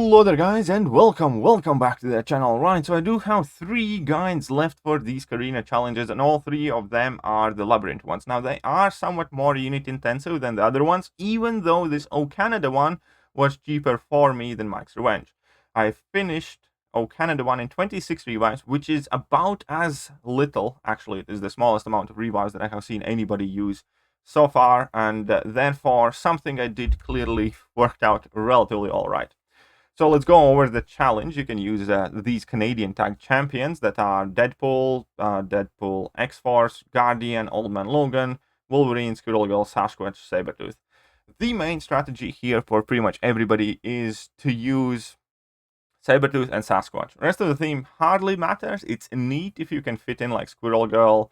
Hello there guys and welcome back to the channel. Right, so I do have 3 guides left for these Carina challenges, and all 3 of them are the labyrinth ones. Now they are somewhat more unit intensive than the other ones, even though this O Canada one was cheaper for me than Mike's Revenge. I finished O Canada one in 26 revives, which is about as little, actually it is the smallest amount of revives that I have seen anybody use so far, and therefore something I did clearly worked out relatively alright. So let's go over the challenge. You can use these Canadian tag champions that are Deadpool, Deadpool X-Force, Guardian, Old Man Logan, Wolverine, Squirrel Girl, Sasquatch, Sabertooth. The main strategy here for pretty much everybody is to use Sabertooth and Sasquatch. The rest of the theme hardly matters. It's neat if you can fit in like Squirrel Girl,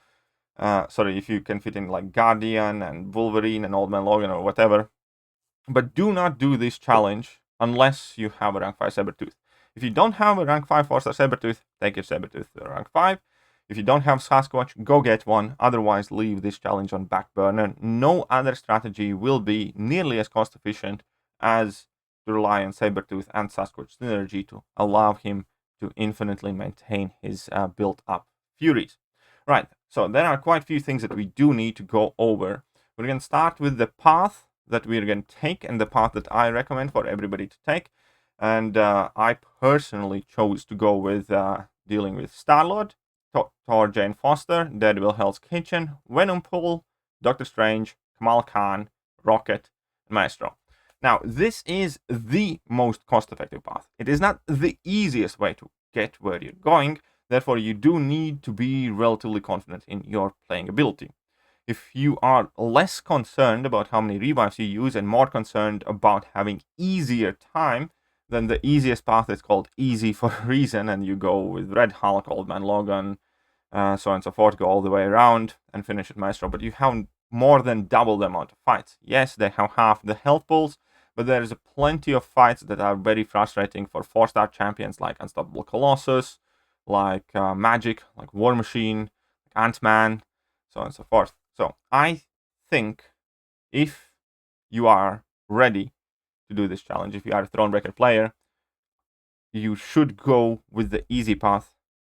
if you can fit in like Guardian and Wolverine and Old Man Logan or whatever. But do not do this challenge unless you have a rank 5 Sabertooth. If you don't have a rank 5 4-star Sabertooth, take your Sabertooth to rank 5. If you don't have Sasquatch, go get one. Otherwise, leave this challenge on back burner. No other strategy will be nearly as cost efficient as to rely on Sabertooth and Sasquatch synergy to allow him to infinitely maintain his built up Furies. Right, so there are quite a few things that we do need to go over. We're going to start with the path that we're going to take and the path that I recommend for everybody to take. And I personally chose to go with dealing with Star-Lord, Torja and Foster, Daredevil Hell's Kitchen, Venom Pool, Doctor Strange, Kamal Khan, Rocket, and Maestro. Now, this is the most cost-effective path. It is not the easiest way to get where you're going. Therefore, you do need to be relatively confident in your playing ability. If you are less concerned about how many revives you use and more concerned about having easier time, then the easiest path is called easy for a reason, and you go with Red Hulk, Old Man Logan, so on and so forth, go all the way around and finish at Maestro. But you have more than double the amount of fights. Yes, they have half the health pools, but there is plenty of fights that are very frustrating for 4-star champions like Unstoppable Colossus, like Magic, like War Machine, like Ant-Man, so on and so forth. So I think if you are ready to do this challenge, if you are a Thronebreaker player, you should go with the easy path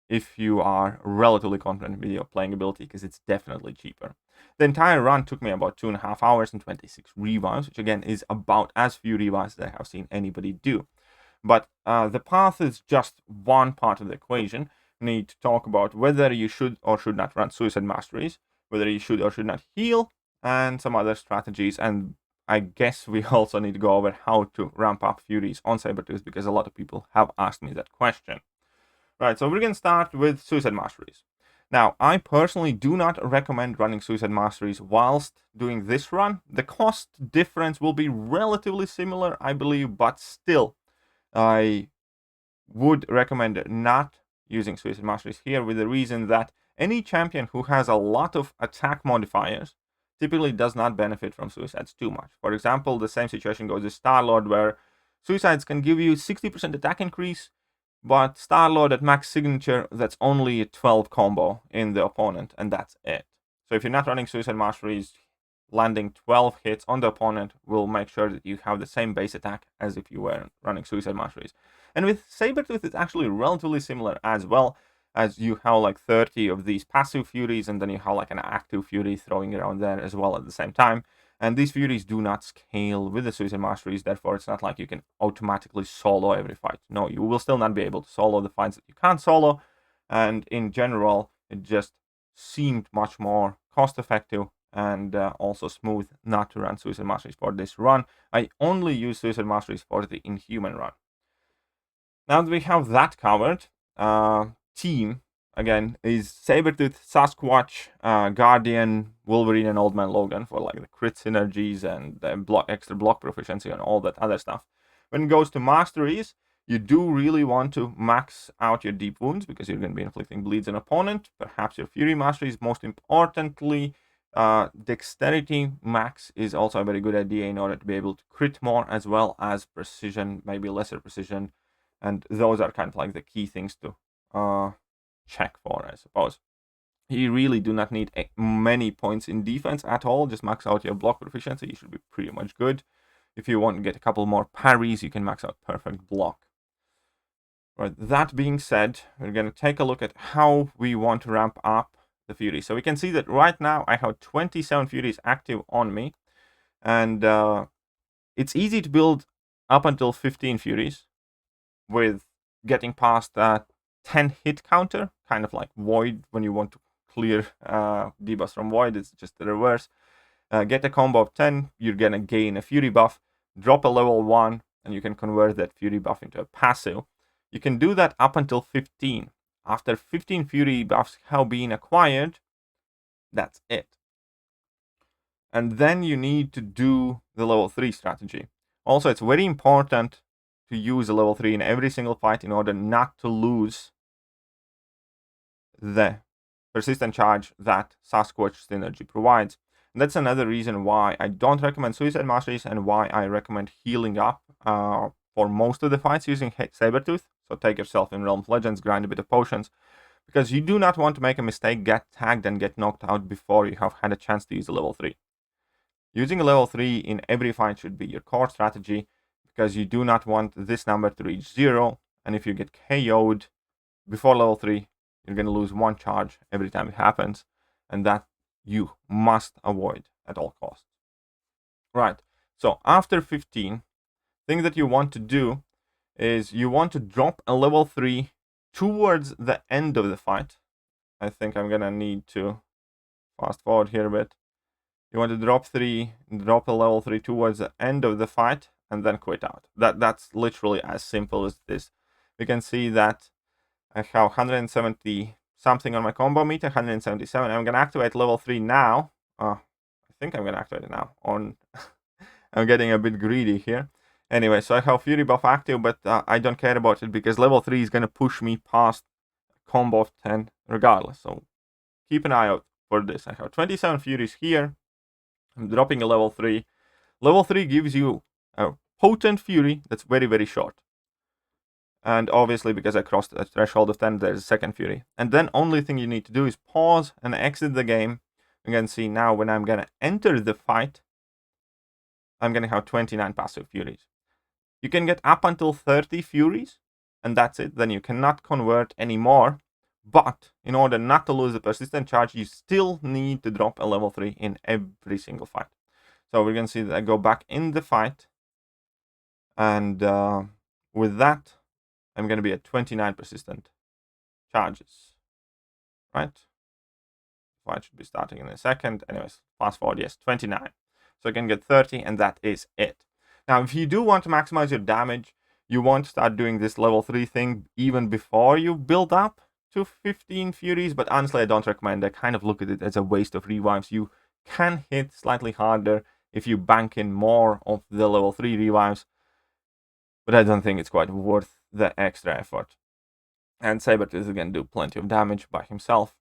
if you are relatively confident with your playing ability, because it's definitely cheaper. The entire run took me about 2.5 hours and 26 revives, which again is about as few revives that I have seen anybody do. But the path is just one part of the equation. You need to talk about whether you should or should not run Suicide Masteries, whether you should or should not heal, and some other strategies. And I guess we also need to go over how to ramp up Furies on Sabertooth, because a lot of people have asked me that question. Right, so we're going to start with Suicide Masteries. Now, I personally do not recommend running Suicide Masteries whilst doing this run. The cost difference will be relatively similar, I believe, but still, I would recommend not using Suicide Masteries here, with the reason that any champion who has a lot of attack modifiers typically does not benefit from suicides too much. For example, the same situation goes with Star-Lord, where suicides can give you 60% attack increase, but Star-Lord at max signature, that's only a 12 combo in the opponent, and that's it. So if you're not running Suicide Masteries, landing 12 hits on the opponent will make sure that you have the same base attack as if you were running Suicide Masteries. And with Sabertooth, it's actually relatively similar as well, as you have like 30 of these passive Furies, and then you have like an active Fury throwing around there as well at the same time. And these Furies do not scale with the Suicide Masteries, therefore it's not like you can automatically solo every fight. No, you will still not be able to solo the fights that you can't solo, and in general, it just seemed much more cost-effective and also smooth not to run Suicide Masteries for this run. I only use Suicide Masteries for the Inhuman run. Now that we have that covered, team again is Sabertooth, Sasquatch, Guardian, Wolverine, and Old Man Logan for like the crit synergies and the extra block proficiency and all that other stuff. When it goes to Masteries, you do really want to max out your deep wounds, because you're going to be inflicting bleeds on opponent. Perhaps your Fury Masteries. Most importantly, Dexterity max is also a very good idea in order to be able to crit more, as well as precision, maybe lesser precision. And those are kind of like the key things to check for, I suppose. You really do not need many points in defense at all. Just max out your block proficiency. You should be pretty much good. If you want to get a couple more parries, you can max out perfect block. Right, that being said, we're going to take a look at how we want to ramp up the Fury. So we can see that right now I have 27 Furies active on me. And it's easy to build up until 15 Furies with getting past that 10 hit counter, kind of like Void when you want to clear debuffs from Void. It's just the reverse. Get a combo of 10, you're going to gain a Fury buff, drop a level 1, and you can convert that Fury buff into a passive. You can do that up until 15. After 15 Fury buffs have been acquired, that's it. And then you need to do the level 3 strategy. Also, it's very important to use a level 3 in every single fight in order not to lose the persistent charge that Sasquatch synergy provides. And that's another reason why I don't recommend Suicide Masteries and why I recommend healing up for most of the fights using Sabertooth. So take yourself in Realm of Legends, grind a bit of potions, because you do not want to make a mistake, get tagged, and get knocked out before you have had a chance to use a level 3. Using a level 3 in every fight should be your core strategy, because you do not want this number to reach 0, and if you get KO'd before level 3, you're going to lose 1 charge every time it happens, and that you must avoid at all costs. Right, so after 15, thing that you want to do is you want to drop a level 3 towards the end of the fight. I think I'm gonna need to fast forward here a bit. You want to drop a level 3 towards the end of the fight and then quit out. That's literally as simple as this. We can see that I have 170 something on my combo meter, 177. I'm gonna activate level 3 now. I think I'm gonna activate it now. I'm getting a bit greedy here. Anyway, so I have Fury buff active, but I don't care about it because level 3 is going to push me past combo of 10 regardless. So keep an eye out for this. I have 27 Furies here. I'm dropping a level 3. Level 3 gives you a potent Fury that's very, very short. And obviously, because I crossed the threshold of 10, there's a second Fury. And then only thing you need to do is pause and exit the game. You can see now when I'm going to enter the fight, I'm going to have 29 passive Furies. You can get up until 30 Furies, and that's it. Then you cannot convert anymore. But in order not to lose the persistent charge, you still need to drop a level 3 in every single fight. So we're going to see that I go back in the fight. And with that, I'm going to be at 29 persistent charges. Right? The fight should be starting in a second. Anyways, fast forward, yes, 29. So I can get 30, and that is it. Now, if you do want to maximize your damage, you want to start doing this level 3 thing even before you build up to 15 Furies, but honestly, I don't recommend. I kind of look at it as a waste of revives. You can hit slightly harder if you bank in more of the level 3 revives, but I don't think it's quite worth the extra effort. And Sabertooth is going to do plenty of damage by himself.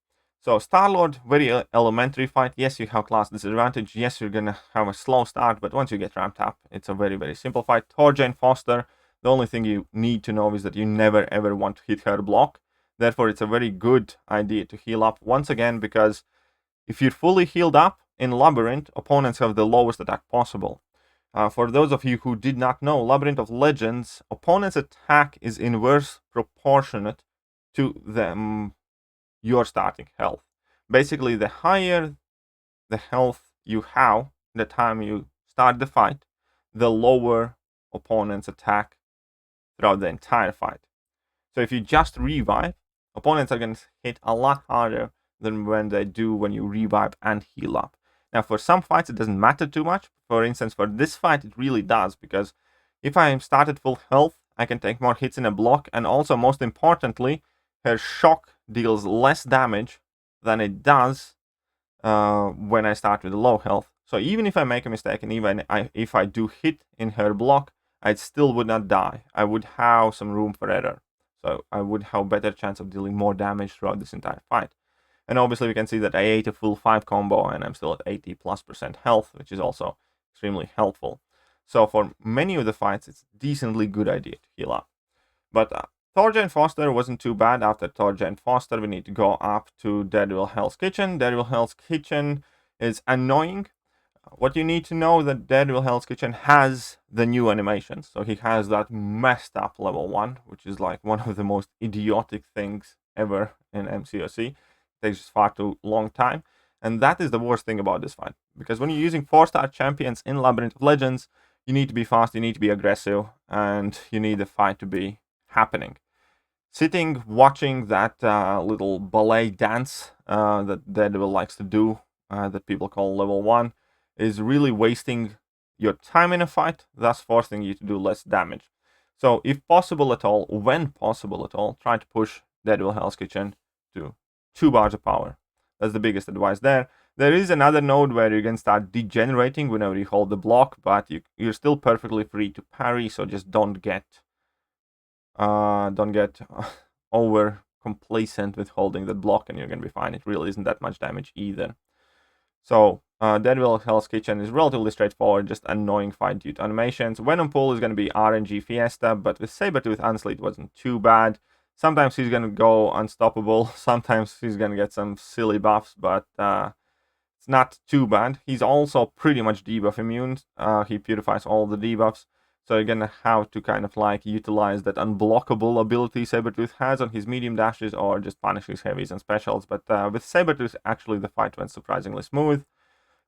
So Star-Lord, very elementary fight. Yes, you have class disadvantage. Yes, you're going to have a slow start, but once you get ramped up, it's a very, very simple fight. Torja and Foster, the only thing you need to know is that you never ever want to hit her block. Therefore, it's a very good idea to heal up once again, because if you're fully healed up in Labyrinth, opponents have the lowest attack possible. For those of you who did not know, Labyrinth of Legends, opponent's attack is inverse proportionate to your starting health. Basically, the higher the health you have the time you start the fight, the lower opponent's attack throughout the entire fight. So if you just revive, opponents are going to hit a lot harder than when they do when you revive and heal up. Now, for some fights, it doesn't matter too much. For instance, for this fight, it really does, because if I am started full health, I can take more hits in a block, and also, most importantly, her shock deals less damage than it does when I start with low health. So even if I make a mistake, and even if I do hit in her block, I still would not die. I would have some room for error. So I would have a better chance of dealing more damage throughout this entire fight. And obviously we can see that I ate a full 5 combo and I'm still at 80+% health, which is also extremely helpful. So for many of the fights, it's a decently good idea to heal up. But Torja and Foster wasn't too bad. After Torja and Foster, we need to go up to Daredevil Hell's Kitchen. Daredevil Hell's Kitchen is annoying. What you need to know that Daredevil Hell's Kitchen has the new animations. So he has that messed up level 1, which is like one of the most idiotic things ever in MCOC. It takes far too long time. And that is the worst thing about this fight. Because when you're using 4-star champions in Labyrinth of Legends, you need to be fast, you need to be aggressive, and you need the fight to be happening. Sitting, watching that little ballet dance that Daredevil likes to do, that people call level 1, is really wasting your time in a fight, thus forcing you to do less damage. So if possible at all, when possible at all, try to push Daredevil Hell's Kitchen to 2 bars of power. That's the biggest advice there. There is another node where you can start degenerating whenever you hold the block, but you're still perfectly free to parry, so just don't get over complacent with holding that block and you're gonna be fine. It really isn't that much damage either. So Daredevil Hell's Kitchen is relatively straightforward, just annoying fight due to animations. Venom Pool is going to be RNG Fiesta, but with Sabertooth, honestly, it wasn't too bad. Sometimes he's going to go unstoppable, sometimes he's going to get some silly buffs, but it's not too bad. He's also pretty much debuff immune. He purifies all the debuffs, so you're going to have to kind of like utilize that unblockable ability Sabertooth has on his medium dashes, or just punish his heavies and specials. But with Sabertooth, actually the fight went surprisingly smooth.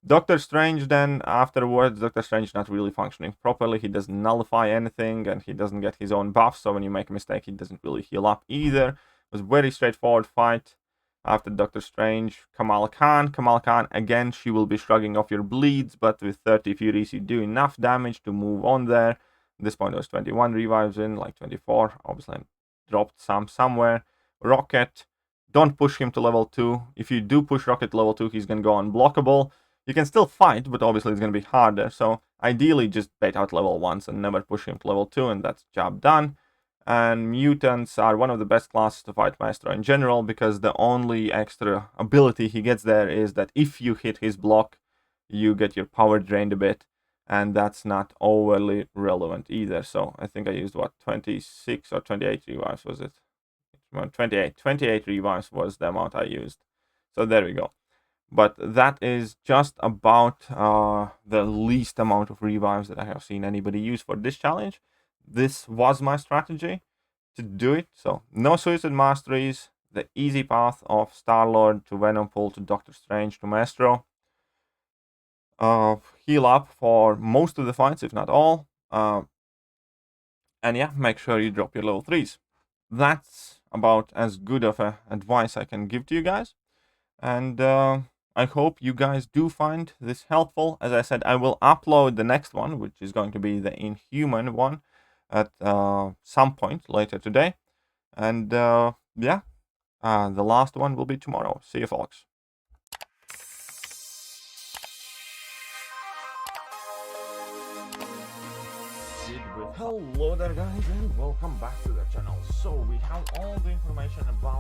Doctor Strange then, afterwards, Doctor Strange not really functioning properly. He doesn't nullify anything, and he doesn't get his own buff, so when you make a mistake, he doesn't really heal up either. It was a very straightforward fight. After Doctor Strange, Kamala Khan. Kamala Khan, again, she will be shrugging off your bleeds, but with 30 Furies, you do enough damage to move on there. At this point, there was 21 revives in, like 24. Obviously, I dropped some somewhere. Rocket, don't push him to level 2. If you do push Rocket to level 2, he's going to go unblockable. You can still fight, but obviously it's going to be harder. So ideally, just bait out level 1s and never push him to level 2, and that's job done. And mutants are one of the best classes to fight Maestro in general, because the only extra ability he gets there is that if you hit his block, you get your power drained a bit, and that's not overly relevant either. So I think I used, what, 26 or 28 revives, was it? 28 revives was the amount I used. So there we go. But that is just about the least amount of revives that I have seen anybody use for this challenge. This was my strategy to do it. So no Suicide Masteries, the easy path of Star-Lord to Venom Pool to Doctor Strange to Maestro. Heal up for most of the fights, if not all. And yeah, make sure you drop your level 3s. That's about as good of advice I can give to you guys. And I hope you guys do find this helpful. As I said, I will upload the next one, which is going to be the Inhuman one, at some point later today. And yeah, the last one will be tomorrow. See you, folks. Hello there, guys, and welcome back to the channel. So we have all the information about